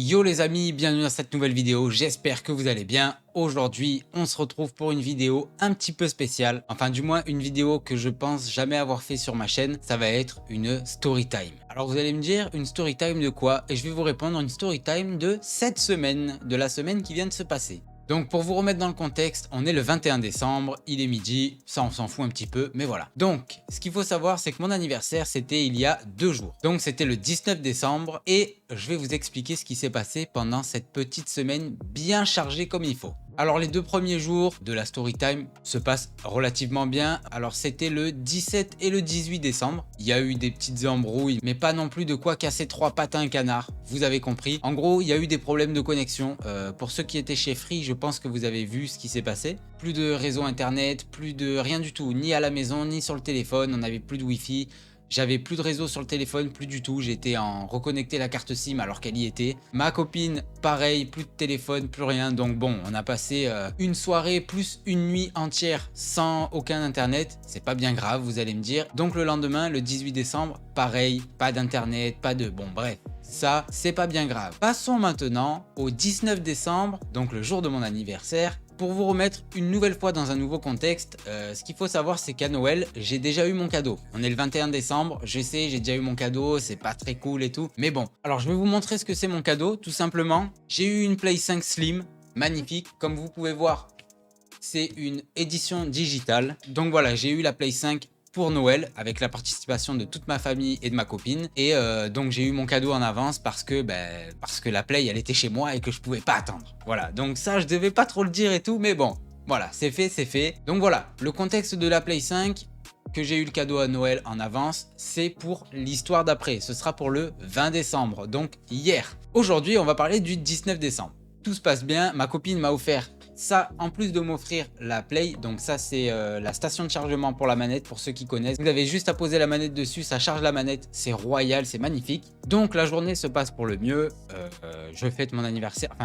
Yo les amis, bienvenue dans cette nouvelle vidéo, j'espère que vous allez bien. Aujourd'hui, on se retrouve pour une vidéo un petit peu spéciale. Enfin du moins une vidéo que je pense jamais avoir fait sur ma chaîne. Ça va être une story time. Alors vous allez me dire une story time de quoi? Et je vais vous répondre une story time de cette semaine, de la semaine qui vient de se passer. Donc pour vous remettre dans le contexte, on est le 21 décembre, il est midi, ça on s'en fout un petit peu, mais voilà. Donc ce qu'il faut savoir, c'est que mon anniversaire c'était il y a 2 jours. Donc c'était le 19 décembre et je vais vous expliquer ce qui s'est passé pendant cette petite semaine bien chargée comme il faut. Alors les 2 premiers jours de la story time se passent relativement bien. Alors c'était le 17 et le 18 décembre. Il y a eu des petites embrouilles, mais pas non plus de quoi casser 3 pattes à un canard. Vous avez compris. En gros, il y a eu des problèmes de connexion. Pour ceux qui étaient chez Free, je pense que vous avez vu ce qui s'est passé. Plus de réseau internet, plus de rien du tout, ni à la maison, ni sur le téléphone. On n'avait plus de wifi. J'avais plus de réseau sur le téléphone, plus du tout. J'étais en reconnecter la carte SIM alors qu'elle y était. Ma copine, pareil, plus de téléphone, plus rien. Donc bon, on a passé une soirée plus une nuit entière sans aucun internet. C'est pas bien grave, vous allez me dire. Donc le lendemain, le 18 décembre, pareil, pas d'internet, pas de... Bon bref, ça, c'est pas bien grave. Passons maintenant au 19 décembre, donc le jour de mon anniversaire. Pour vous remettre une nouvelle fois dans un nouveau contexte, ce qu'il faut savoir c'est qu'à Noël, j'ai déjà eu mon cadeau. On est le 21 décembre, je sais, j'ai déjà eu mon cadeau, c'est pas très cool et tout. Mais bon, alors je vais vous montrer ce que c'est mon cadeau, tout simplement. J'ai eu une Play 5 Slim, magnifique. Comme vous pouvez voir, c'est une édition digitale. Donc voilà, j'ai eu la Play 5 pour Noël avec la participation de toute ma famille et de ma copine et donc j'ai eu mon cadeau en avance parce que la Play elle était chez moi et que je pouvais pas attendre. Voilà, donc ça je devais pas trop le dire et tout, mais bon, voilà, c'est fait, c'est fait. Donc voilà, le contexte de la Play 5 que j'ai eu le cadeau à Noël en avance, c'est pour l'histoire d'après. Ce sera pour le 20 décembre, donc hier. Aujourd'hui, on va parler du 19 décembre. Tout se passe bien, ma copine m'a offert ça en plus de m'offrir la Play. Donc ça c'est la station de chargement pour la manette pour ceux qui connaissent. Vous avez juste à poser la manette dessus, ça charge la manette, c'est royal, c'est magnifique. Donc la journée se passe pour le mieux. Je fête mon anniversaire,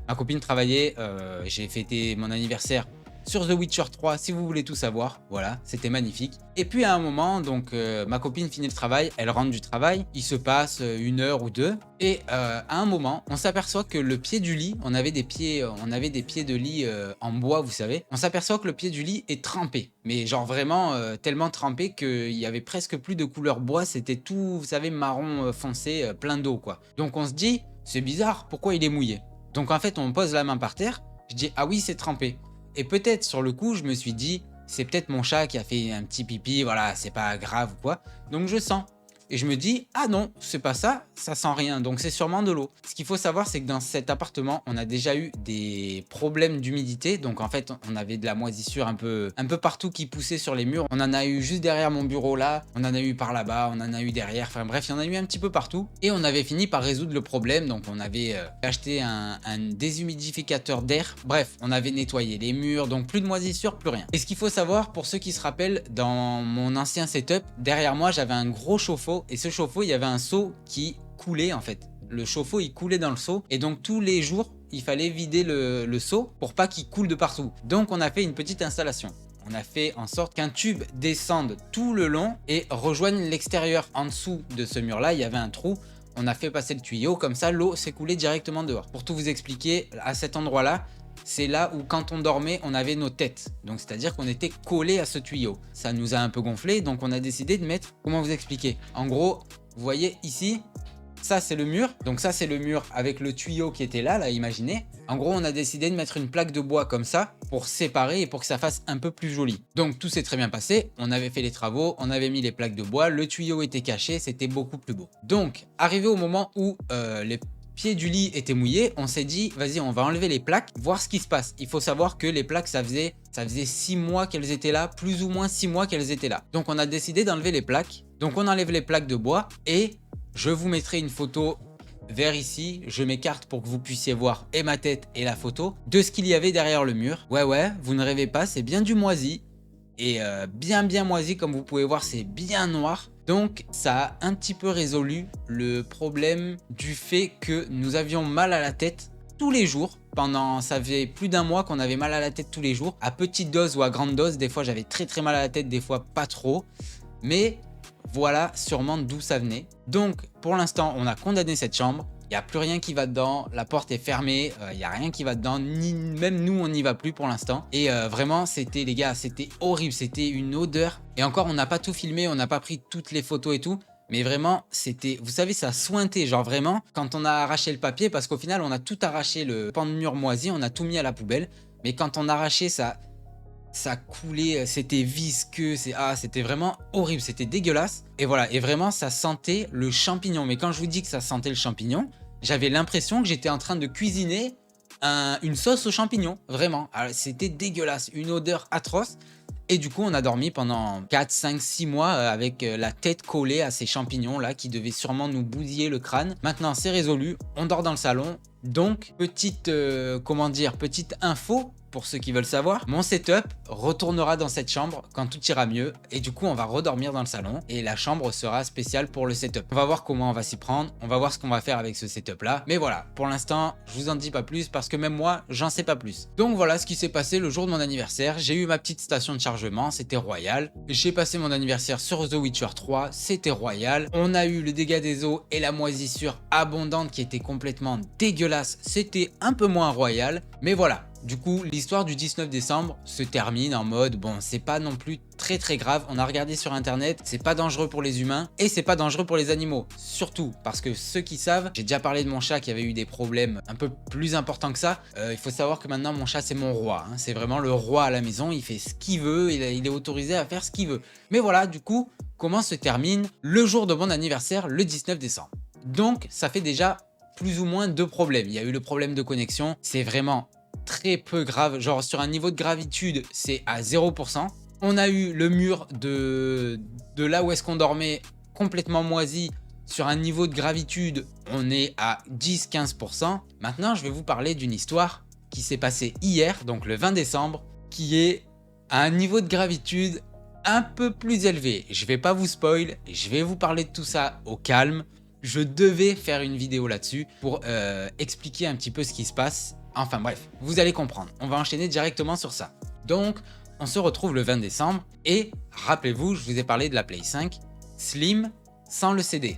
Ma copine travaillait, j'ai fêté mon anniversaire sur The Witcher 3 si vous voulez tout savoir. Voilà, c'était magnifique. Et puis à un moment, donc ma copine finit le travail, elle rentre du travail, il se passe 1 heure ou 2 et à un moment, on s'aperçoit que le pied du lit, on avait des pieds de lit en bois, vous savez. On s'aperçoit que le pied du lit est trempé, mais genre vraiment tellement trempé qu'il y avait presque plus de couleur bois, c'était tout, vous savez, marron foncé, plein d'eau quoi. Donc on se dit, c'est bizarre, pourquoi il est mouillé? Donc en fait, on pose la main par terre, je dis ah oui, c'est trempé. Et peut-être sur le coup, je me suis dit, c'est peut-être mon chat qui a fait un petit pipi, voilà, c'est pas grave ou quoi. Donc je sens. Et je me dis, ah non, c'est pas ça, ça sent rien, donc c'est sûrement de l'eau. Ce qu'il faut savoir, c'est que dans cet appartement, on a déjà eu des problèmes d'humidité. Donc en fait, on avait de la moisissure un peu partout qui poussait sur les murs. On en a eu juste derrière mon bureau là, on en a eu par là-bas, on en a eu derrière, enfin bref, il y en a eu un petit peu partout. Et on avait fini par résoudre le problème, donc on avait acheté un déshumidificateur d'air. Bref, on avait nettoyé les murs, donc plus de moisissure, plus rien. Et ce qu'il faut savoir, pour ceux qui se rappellent, dans mon ancien setup, derrière moi, j'avais un gros chauffe-eau. Et ce chauffe-eau, il y avait un seau qui coulait en fait. Le chauffe-eau, il coulait dans le seau. Et donc tous les jours, il fallait vider le seau pour pas qu'il coule de partout. Donc on a fait une petite installation. On a fait en sorte qu'un tube descende tout le long et rejoigne l'extérieur. En dessous de ce mur-là, il y avait un trou. On a fait passer le tuyau, comme ça l'eau s'est coulée directement dehors. Pour tout vous expliquer, à cet endroit-là, c'est là où quand on dormait, on avait nos têtes. Donc c'est-à-dire qu'on était collé à ce tuyau. Ça nous a un peu gonflé, donc on a décidé de mettre... Comment vous expliquer? En gros, vous voyez ici, ça c'est le mur. Donc ça c'est le mur avec le tuyau qui était là, imaginez. En gros, on a décidé de mettre une plaque de bois comme ça pour séparer et pour que ça fasse un peu plus joli. Donc tout s'est très bien passé. On avait fait les travaux, on avait mis les plaques de bois, le tuyau était caché, c'était beaucoup plus beau. Donc, arrivé au moment où les pieds du lit étaient mouillés, on s'est dit vas-y, on va enlever les plaques, voir ce qui se passe. Il faut savoir que les plaques, ça faisait 6 mois qu'elles étaient là, plus ou moins 6 mois qu'elles étaient là. Donc on a décidé d'enlever les plaques. Donc on enlève les plaques de bois et je vous mettrai une photo vers ici. Je m'écarte pour que vous puissiez voir et ma tête et la photo de ce qu'il y avait derrière le mur. Ouais, vous ne rêvez pas, c'est bien du moisi. Et bien moisi, comme vous pouvez voir, c'est bien noir. Donc ça a un petit peu résolu le problème du fait que nous avions mal à la tête tous les jours. Ça faisait plus d'1 mois qu'on avait mal à la tête tous les jours, à petite dose ou à grande dose. Des fois j'avais très mal à la tête, des fois pas trop. Mais voilà sûrement d'où ça venait. Donc pour l'instant on a condamné cette chambre. Il n'y a plus rien qui va dedans, la porte est fermée, il n'y a rien qui va dedans, ni même nous on n'y va plus pour l'instant. Et vraiment c'était les gars, c'était horrible, c'était une odeur. Et encore on n'a pas tout filmé, on n'a pas pris toutes les photos et tout. Mais vraiment, c'était, vous savez, ça sointait, genre vraiment, quand on a arraché le papier, parce qu'au final, on a tout arraché, le pan de mur moisi, on a tout mis à la poubelle. Mais quand on arrachait, ça coulait, c'était visqueux, c'était vraiment horrible, c'était dégueulasse. Et voilà, et vraiment, ça sentait le champignon. Mais quand je vous dis que ça sentait le champignon, j'avais l'impression que j'étais en train de cuisiner une sauce aux champignons, vraiment. C'était dégueulasse, une odeur atroce. Et du coup, on a dormi pendant 4, 5, 6 mois avec la tête collée à ces champignons-là qui devaient sûrement nous bousiller le crâne. Maintenant, c'est résolu, on dort dans le salon. Donc, petite, comment dire, petite info pour ceux qui veulent savoir. Mon setup retournera dans cette chambre quand tout ira mieux. Et du coup, on va redormir dans le salon. Et la chambre sera spéciale pour le setup. On va voir comment on va s'y prendre. On va voir ce qu'on va faire avec ce setup-là. Mais voilà, pour l'instant, je vous en dis pas plus parce que même moi, j'en sais pas plus. Donc voilà ce qui s'est passé le jour de mon anniversaire. J'ai eu ma petite station de chargement, c'était royal. J'ai passé mon anniversaire sur The Witcher 3, c'était royal. On a eu le dégât des eaux et la moisissure abondante qui était complètement dégueulasse. C'était un peu moins royal. Mais voilà. Du coup, l'histoire du 19 décembre se termine en mode, bon, c'est pas non plus très grave, on a regardé sur internet, c'est pas dangereux pour les humains et c'est pas dangereux pour les animaux. Surtout parce que ceux qui savent, j'ai déjà parlé de mon chat qui avait eu des problèmes un peu plus importants que ça. Il faut savoir que maintenant mon chat c'est mon roi, hein. C'est vraiment le roi à la maison, il fait ce qu'il veut, il est autorisé à faire ce qu'il veut. Mais voilà, du coup, comment se termine le jour de mon anniversaire, le 19 décembre. Donc, ça fait déjà plus ou moins 2 problèmes. Il y a eu le problème de connexion, c'est vraiment très peu grave, genre sur un niveau de gravitude c'est à 0%. On a eu le mur de là où est-ce qu'on dormait complètement moisi, sur un niveau de gravitude on est à 10-15%. Maintenant je vais vous parler d'une histoire qui s'est passée hier, donc le 20 décembre, qui est à un niveau de gravitude un peu plus élevé. Je vais pas vous spoil, je vais vous parler de tout ça au calme. Je devais faire une vidéo là-dessus pour expliquer un petit peu ce qui se passe. Enfin bref, vous allez comprendre. On va enchaîner directement sur ça. Donc, on se retrouve le 20 décembre et rappelez-vous, je vous ai parlé de la Play 5 Slim sans le CD.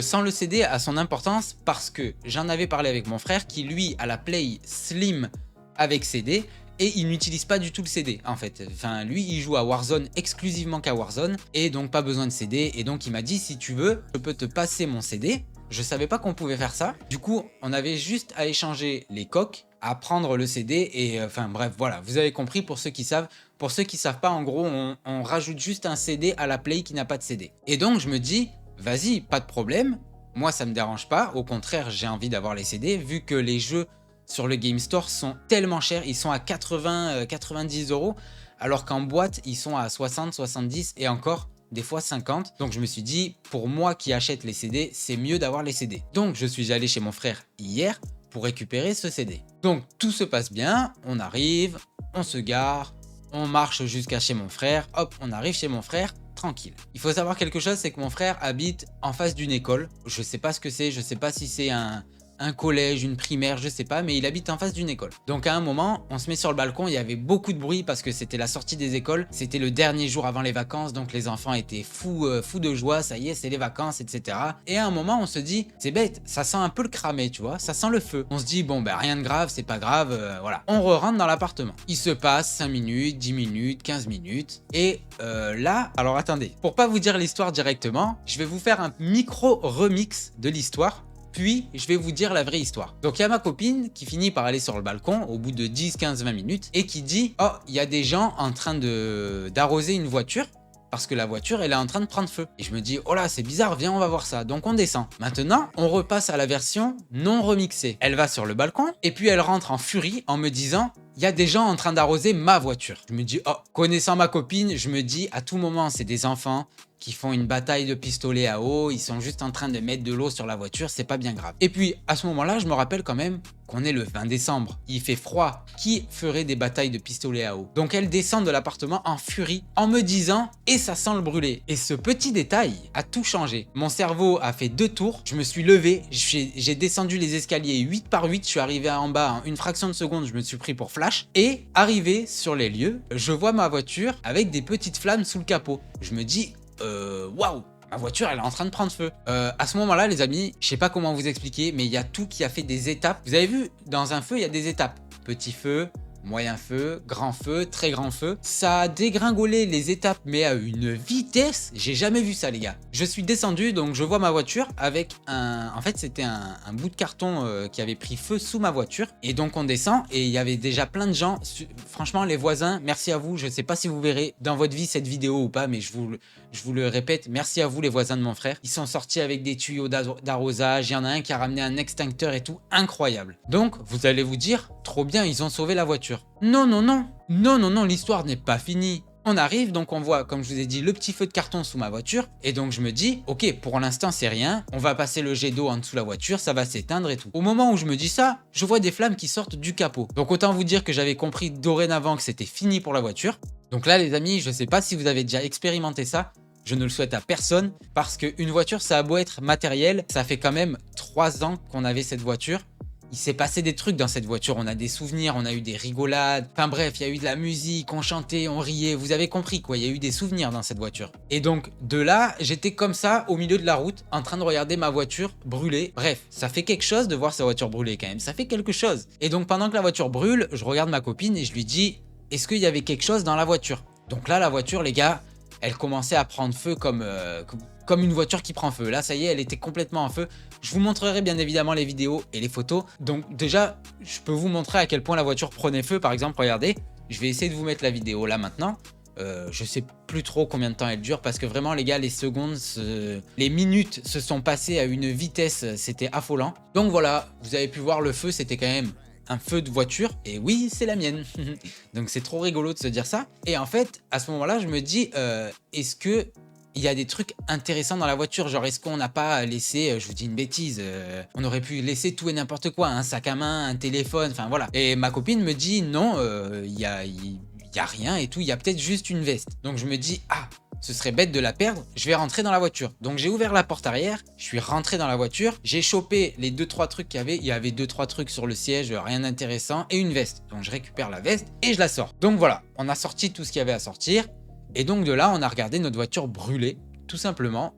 Sans le CD a son importance parce que j'en avais parlé avec mon frère qui lui a la Play Slim avec CD et il n'utilise pas du tout le CD en fait. Enfin, lui il joue à Warzone exclusivement qu'à Warzone et donc pas besoin de CD. Et donc il m'a dit si tu veux, je peux te passer mon CD. Je savais pas qu'on pouvait faire ça. Du coup, on avait juste à échanger les coques, à prendre le CD et enfin bref, voilà, vous avez compris pour ceux qui savent. Pour ceux qui savent pas, en gros, on rajoute juste un CD à la Play qui n'a pas de CD. Et donc, je me dis, vas-y, pas de problème. Moi, ça me dérange pas. Au contraire, j'ai envie d'avoir les CD vu que les jeux sur le Game Store sont tellement chers. Ils sont à 90 €, alors qu'en boîte, ils sont à 60, 70 et encore des fois 50. Donc je me suis dit, pour moi qui achète les CD, c'est mieux d'avoir les CD. Donc je suis allé chez mon frère hier pour récupérer ce CD. Donc tout se passe bien, on arrive, on se gare, on marche jusqu'à chez mon frère, hop, on arrive chez mon frère, tranquille. Il faut savoir quelque chose, c'est que mon frère habite en face d'une école. Je sais pas ce que c'est, je sais pas si c'est un collège, une primaire, je sais pas, mais il habite en face d'une école. Donc à un moment, on se met sur le balcon, il y avait beaucoup de bruit parce que c'était la sortie des écoles, c'était le dernier jour avant les vacances, donc les enfants étaient fous de joie, ça y est, c'est les vacances, etc. Et à un moment, on se dit, c'est bête, ça sent un peu le cramé, tu vois, ça sent le feu. On se dit, bon, ben rien de grave, c'est pas grave, voilà. On re-rentre dans l'appartement. Il se passe 5 minutes, 10 minutes, 15 minutes, et là, alors attendez, pour pas vous dire l'histoire directement, je vais vous faire un micro remix de l'histoire. Puis, je vais vous dire la vraie histoire. Donc, il y a ma copine qui finit par aller sur le balcon au bout de 10, 15, 20 minutes et qui dit « Oh, il y a des gens en train d'arroser une voiture parce que la voiture, elle est en train de prendre feu. » Et je me dis « Oh là, c'est bizarre, viens, on va voir ça. » Donc, on descend. Maintenant, on repasse à la version non remixée. Elle va sur le balcon et puis elle rentre en furie en me disant « Il y a des gens en train d'arroser ma voiture. » Je me dis « Oh, connaissant ma copine, je me dis à tout moment, c'est des enfants qui font une bataille de pistolet à eau, ils sont juste en train de mettre de l'eau sur la voiture, c'est pas bien grave. » Et puis, à ce moment-là, je me rappelle quand même qu'on est le 20 décembre. Il fait froid. Qui ferait des batailles de pistolet à eau? Donc, elle descend de l'appartement en furie, en me disant « Et ça sent le brûlé. » Et ce petit détail a tout changé. Mon cerveau a fait 2 tours, je me suis levé, j'ai descendu les escaliers 8 par 8, je suis arrivé en bas en une fraction de seconde, je me suis pris pour flash. Et arrivé sur les lieux, je vois ma voiture avec des petites flammes sous le capot. Je me dis waouh, ma voiture, elle est en train de prendre feu. À ce moment-là, les amis, je sais pas comment vous expliquer, mais il y a tout qui a fait des étapes. Vous avez vu, dans un feu, il y a des étapes. Petit feu, moyen feu, grand feu, très grand feu. Ça a dégringolé les étapes, mais à une vitesse, j'ai jamais vu ça, les gars. Je suis descendu, donc je vois ma voiture avec un... En fait, c'était un bout de carton qui avait pris feu sous ma voiture. Et donc, on descend et il y avait déjà plein de gens. Franchement, les voisins, merci à vous. Je sais pas si vous verrez dans votre vie cette vidéo ou pas, mais je vous le répète, merci à vous, les voisins de mon frère. Ils sont sortis avec des tuyaux d'arrosage. Il y en a un qui a ramené un extincteur et tout. Incroyable. Donc, vous allez vous dire, trop bien, ils ont sauvé la voiture. Non, non, non. Non, non, non, l'histoire n'est pas finie. On arrive, donc on voit, comme je vous ai dit, le petit feu de carton sous ma voiture. Et donc je me dis, ok, pour l'instant c'est rien. On va passer le jet d'eau en dessous de la voiture, ça va s'éteindre et tout. Au moment où je me dis ça, je vois des flammes qui sortent du capot. Donc autant vous dire que j'avais compris dorénavant que c'était fini pour la voiture. Donc là les amis, je sais pas si vous avez déjà expérimenté ça. Je ne le souhaite à personne parce qu'une voiture, ça a beau être matériel, ça fait quand même 3 ans qu'on avait cette voiture. Il s'est passé des trucs dans cette voiture, on a des souvenirs, on a eu des rigolades, enfin bref, il y a eu de la musique, on chantait, on riait, vous avez compris quoi, il y a eu des souvenirs dans cette voiture. Et donc de là, j'étais comme ça au milieu de la route, en train de regarder ma voiture brûler. Bref, ça fait quelque chose de voir sa voiture brûler quand même, ça fait quelque chose. Et donc pendant que la voiture brûle, je regarde ma copine et je lui dis, est-ce qu'il y avait quelque chose dans la voiture? Donc là, la voiture, les gars, elle commençait à prendre feu comme une voiture qui prend feu. Là, ça y est, elle était complètement en feu. Je vous montrerai bien évidemment les vidéos et les photos. Donc déjà, je peux vous montrer à quel point la voiture prenait feu. Par exemple, regardez, je vais essayer de vous mettre la vidéo là maintenant. Je sais plus trop combien de temps elle dure parce que vraiment les gars, les secondes, les minutes se sont passées à une vitesse, c'était affolant. Donc voilà, vous avez pu voir le feu, c'était quand même un feu de voiture, et oui, c'est la mienne. Donc c'est trop rigolo de se dire ça. Et en fait, à ce moment-là, je me dis, est-ce que il y a des trucs intéressants dans la voiture? Genre, est-ce qu'on n'a pas laissé, je vous dis une bêtise, on aurait pu laisser tout et n'importe quoi, un sac à main, un téléphone, enfin voilà. Et ma copine me dit, non, il y a rien et tout, il y a peut-être juste une veste. Donc je me dis, ah, ce serait bête de la perdre, je vais rentrer dans la voiture. Donc j'ai ouvert la porte arrière, je suis rentré dans la voiture, j'ai chopé les 2-3 trucs qu'il y avait. Il y avait 2-3 trucs sur le siège, rien d'intéressant, et une veste. Donc je récupère la veste et je la sors. Donc voilà, on a sorti tout ce qu'il y avait à sortir. Et donc de là, on a regardé notre voiture brûler, tout simplement,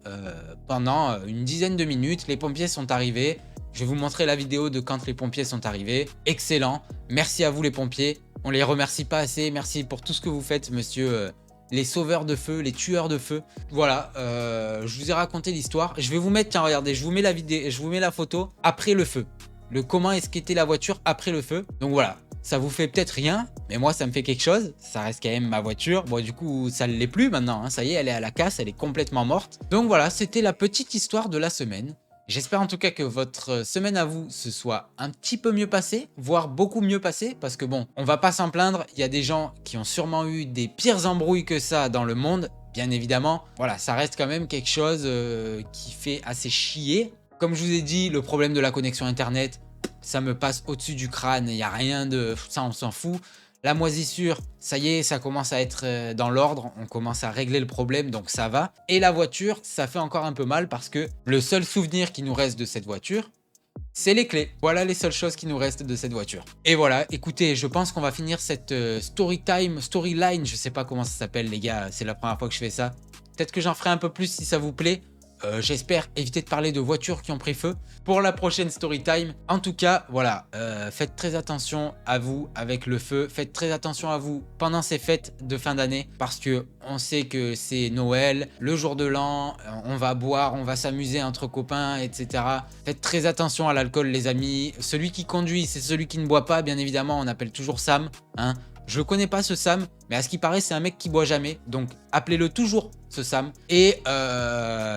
pendant une dizaine de minutes. Les pompiers sont arrivés. Je vais vous montrer la vidéo de quand les pompiers sont arrivés. Excellent, merci à vous les pompiers. On les remercie pas assez, merci pour tout ce que vous faites, monsieur... les sauveurs de feu, les tueurs de feu. Voilà, je vous ai raconté l'histoire. Je vais vous mettre, tiens, regardez, je vous mets la vidéo, je vous mets la photo après le feu. Le comment est-ce qu'était la voiture après le feu. Donc voilà, ça vous fait peut-être rien, mais moi ça me fait quelque chose. Ça reste quand même ma voiture. Bon, du coup, ça ne l'est plus maintenant, hein. Ça y est, elle est à la casse, elle est complètement morte. Donc voilà, c'était la petite histoire de la semaine. J'espère en tout cas que votre semaine à vous se soit un petit peu mieux passée, voire beaucoup mieux passée, parce que bon, on va pas s'en plaindre, il y a des gens qui ont sûrement eu des pires embrouilles que ça dans le monde, bien évidemment. Voilà, ça reste quand même quelque chose qui fait assez chier. Comme je vous ai dit, le problème de la connexion internet, ça me passe au-dessus du crâne, il n'y a rien de... ça on s'en fout. La moisissure, ça y est, ça commence à être dans l'ordre, on commence à régler le problème, donc ça va. Et la voiture, ça fait encore un peu mal parce que le seul souvenir qui nous reste de cette voiture, c'est les clés. Voilà les seules choses qui nous restent de cette voiture. Et voilà, écoutez, je pense qu'on va finir cette storyline, je sais pas comment ça s'appelle les gars, c'est la première fois que je fais ça. Peut-être que j'en ferai un peu plus si ça vous plaît. J'espère éviter de parler de voitures qui ont pris feu pour la prochaine story time. En tout cas, voilà, faites très attention à vous avec le feu. Faites très attention à vous pendant ces fêtes de fin d'année parce que on sait que c'est Noël, le jour de l'an, on va boire, on va s'amuser entre copains, etc. Faites très attention à l'alcool, les amis. Celui qui conduit, c'est celui qui ne boit pas, bien évidemment. On appelle toujours Sam, hein. Je le connais pas ce Sam, mais à ce qui paraît, c'est un mec qui boit jamais. Donc, appelez-le toujours ce Sam. Et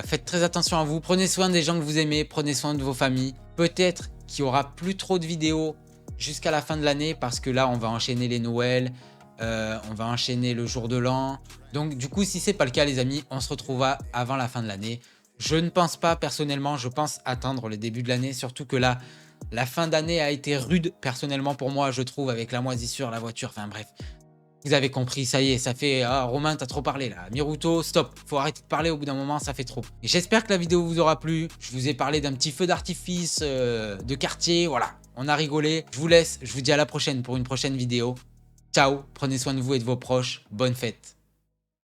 faites très attention à vous. Prenez soin des gens que vous aimez. Prenez soin de vos familles. Peut-être qu'il n'y aura plus trop de vidéos jusqu'à la fin de l'année parce que là, on va enchaîner les Noëls. On va enchaîner le jour de l'an. Donc, du coup, si c'est pas le cas, les amis, on se retrouvera avant la fin de l'année. Je ne pense pas, personnellement, je pense attendre le début de l'année. Surtout que là... la fin d'année a été rude, personnellement pour moi, je trouve, avec la moisissure, la voiture, enfin bref. Vous avez compris, ça y est, ça fait... Ah, Romain, t'as trop parlé là. Miruto, stop, faut arrêter de parler au bout d'un moment, ça fait trop. J'espère que la vidéo vous aura plu. Je vous ai parlé d'un petit feu d'artifice de quartier, voilà. On a rigolé. Je vous laisse, je vous dis à la prochaine pour une prochaine vidéo. Ciao, prenez soin de vous et de vos proches. Bonne fête.